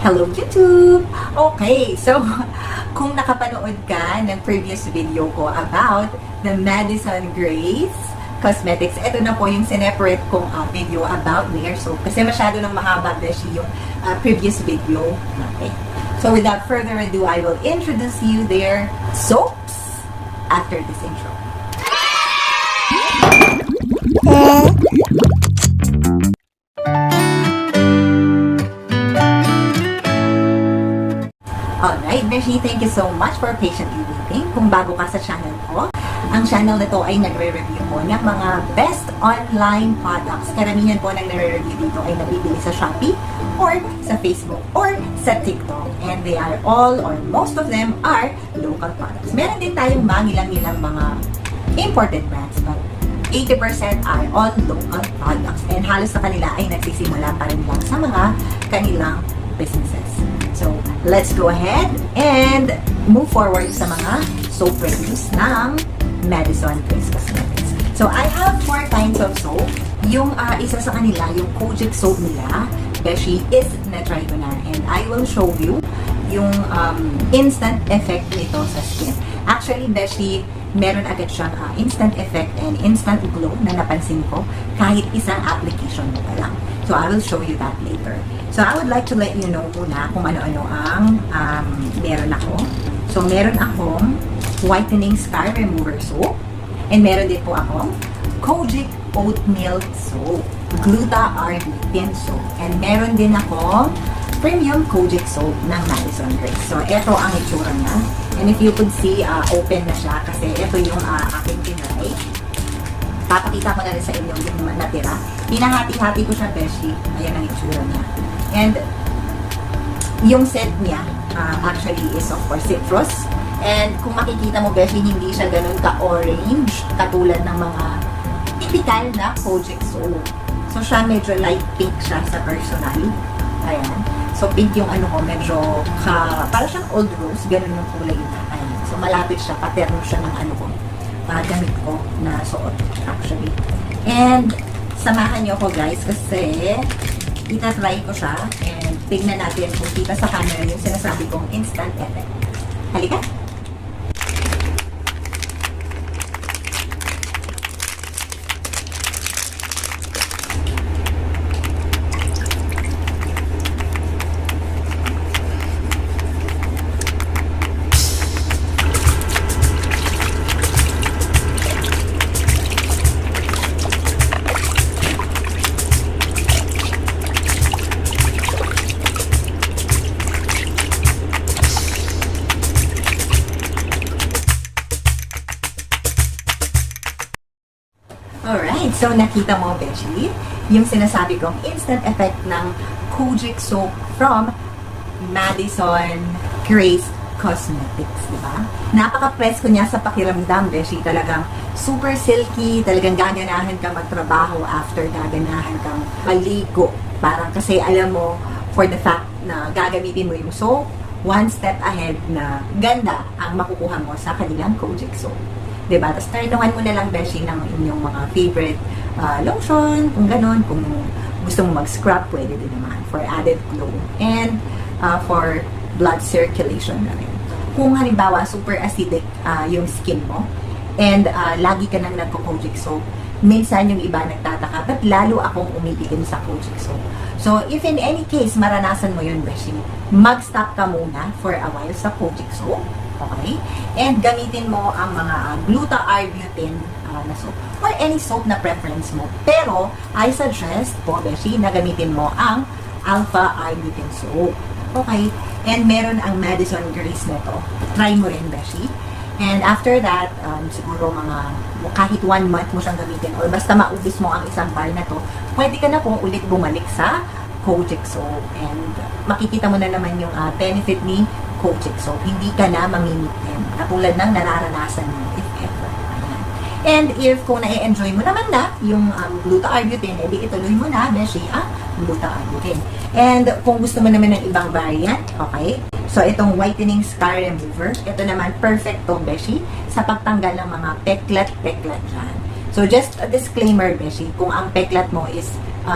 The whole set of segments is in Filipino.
Hello YouTube! Okay, so kung nakapanood ka ng previous video ko about the Madison Grace Cosmetics, ito na po yung sineparate kong video about their soap. Kasi masyado nang mahaba beshi yung previous video natin. So without further ado, I will introduce you their soaps after this intro. Alright, Beshi, thank you so much for patiently waiting. Kung bago ka sa channel ko, ang channel na to ay nagre-review po ng mga best online products. Karamihan po ng nare-review dito ay nabibili sa Shopee or sa Facebook or sa TikTok. And they are all or most of them are local products. Meron din tayong mangilang-ilang mga imported brands, but 80% are all local products. And halos sa kanila ay nagsisimula pa rin lang sa mga kanilang businesses. So, let's go ahead and move forward sa mga soap reviews ng Madison Grace Cosmetics. So, I have 4 kinds of soap. Yung isa sa kanila, yung KOJIC soap nila, Beshi, is na-try ko na. And I will show you yung instant effect nito sa skin. Actually, Beshi, meron agad siyang instant effect and instant glow na napansin ko kahit isang application mo pa lang. So, I will show you that later. So, I would like to let you know muna kung ano-ano ang meron ako. So, meron akong whitening scar remover soap. And meron din po akong KOJIC-OATMEAL SOAP, GLUTA ARBUTIN SOAP. And meron din akong premium KOJIC soap ng Madison Grace. So, ito ang itsura niya. And if you could see, open na siya kasi ito yung aking tinry. Papakita ko na rin sa inyo yung natira. Pinahati-hati ko siya, Beshi. Ayan ang itsura niya. And yung scent niya, actually is of course citrus. And kung makikita mo, Beshi, hindi siya ganun ka-orange katulad ng mga typical na KOJIC soap. So, siya medyo light pink siya sa personal. Ayan. So, pink yung ano ko, medyo parang siyang old rose, ganun yung kulay niya. Ayan. So, malapit siya, paterno siya ng ano ko, gamit ko na suot, actually. And, samahan niyo ako, guys, kasi itatry ko siya and tignan natin kung kita sa camera yung sinasabi kong instant effect. Halika! Alright, so nakita mo, Beshi, yung sinasabi kong instant effect ng KOJIC soap from Madison Grace Cosmetics, diba? Napaka-presko niya sa pakiramdam, Beshi. Talagang super silky, talagang gaganahan ka magtrabaho after gaganahan kang maligo. Parang kasi alam mo, for the fact na gagamitin mo yung soap, one step ahead na ganda ang makukuha mo sa kanilang KOJIC soap. Diba? Tapos tarnuhan mo na lang, Beshi, ng inyong mga favorite lotion, kung ganon. Kung gusto mo mag-scrub, pwede din naman for added glow. And for blood circulation na rin. Kung halimbawa, super acidic yung skin mo, and lagi ka nang nagko-KOJIC soap, minsan yung iba nagtataka, ba't lalo akong umiitim sa KOJIC soap? So, if in any case, maranasan mo yun, Beshi, mag-stop ka muna for a while sa KOJIC soap. Okay? And gamitin mo ang mga gluta arbutin na soap or any soap na preference mo. Pero, I suggest po, Beshi, na gamitin mo ang alpha arbutin soap. Okay? And meron ang Madison Grace na to. Try mo rin, Beshi. And after that, siguro kahit 1 month mo siyang gamitin or basta maubos mo ang isang bar na to, pwede ka na pong ulit bumalik sa KOJIC soap. And makikita mo na naman yung benefit ni KOJIC soap. Hindi ka na mamimitin katulad ng nararanasan mo if ever. Ayan. And if kung na-enjoy mo naman na yung gluta arbutin, edi ituloy mo na, Beshi, gluta arbutin. And kung gusto mo naman ng ibang variant, okay? So, itong whitening scar remover, ito naman perfect to, Beshi, sa pagtanggal ng mga peklat-peklat dyan. So, just a disclaimer, Beshi, kung ang peklat mo is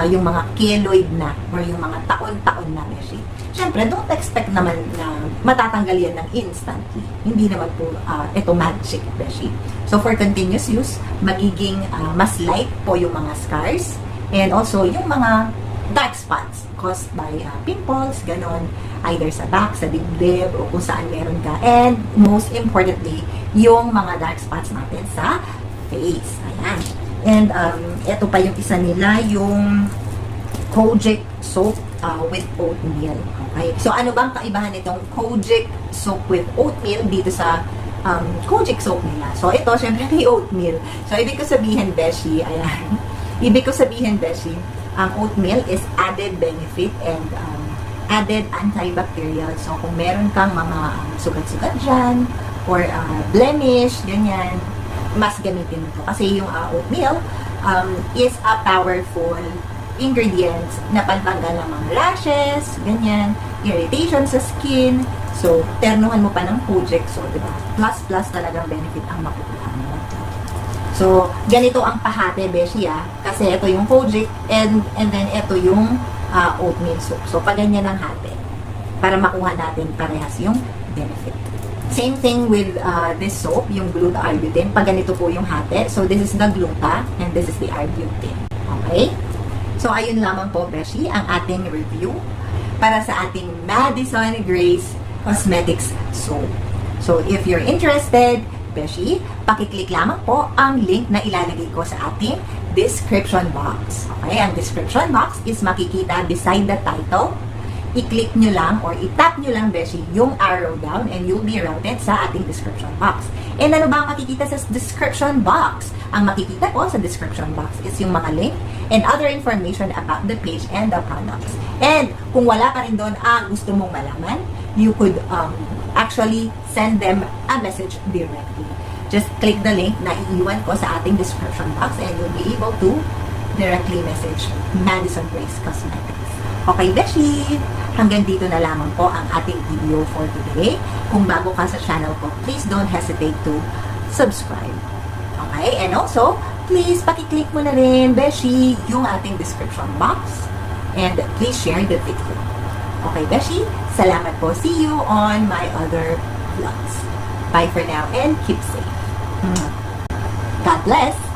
yung mga keloid na or yung mga taon-taon na, beshi. Siyempre, don't expect naman na matatanggal yan ng instantly. Hindi naman po ito magic, beshi. So, for continuous use, magiging mas light po yung mga scars and also yung mga dark spots caused by pimples, ganon, either sa back, sa dibdib, o kung saan meron ka. And most importantly, yung mga dark spots natin sa face. Ayan. And ito pa yung isa nila, yung KOJIC soap with oatmeal. Okay? So, ano bang kaibahan nitong KOJIC soap with oatmeal dito sa KOJIC soap nila? So, ito, syempre, may oatmeal. So, ibig ko sabihin, beshi, ayan. Ibig ko sabihin, beshi, ang oatmeal is added benefit and added antibacterial. So, kung meron kang mga sugat-sugat dyan, or blemish, ganyan, mas gamitin mo ito. Kasi yung oatmeal is a powerful ingredients na pantanggal ng mga rashes, ganyan, irritation sa skin. So, ternuhan mo pa ng KOJIC. So, diba? Plus talagang benefit ang makukuha mo. So, ganito ang pahate, beshi, kasi ito yung KOJIC and then ito yung oatmeal soap. So, pag ganyan ang hati para makuha natin parehas yung benefit. Same thing with this soap, yung gluta arbutin. Pag ganito po yung hati. So, this is the gluta and this is the arbutin. Okay? So, ayun lamang po, beshi, ang ating review para sa ating Madison Grace Cosmetics soap. So, if you're interested, beshi, pakiclick lamang po ang link na ilalagay ko sa ating description box. Okay? Ang description box is makikita beside the title. I-click nyo lang or i-tap nyo lang, beshi, yung arrow down and you'll be routed sa ating description box. And ano ba ang makikita sa description box? Ang makikita po sa description box is yung mga link and other information about the page and the products. And kung wala pa rin doon ang gusto mong malaman, you could actually send them a message directly. Just click the link na iiwan ko sa ating description box and you'll be able to directly message Madison Grace Cosmetics. Okay, beshi! Hanggang dito na lamang po ang ating video for today. Kung bago ka sa channel ko, please don't hesitate to subscribe. Okay? And also, please pakiclick mo na rin, beshi, yung ating description box. And please share the video. Okay, beshi? Salamat po. See you on my other vlogs. Bye for now and keep safe. God bless!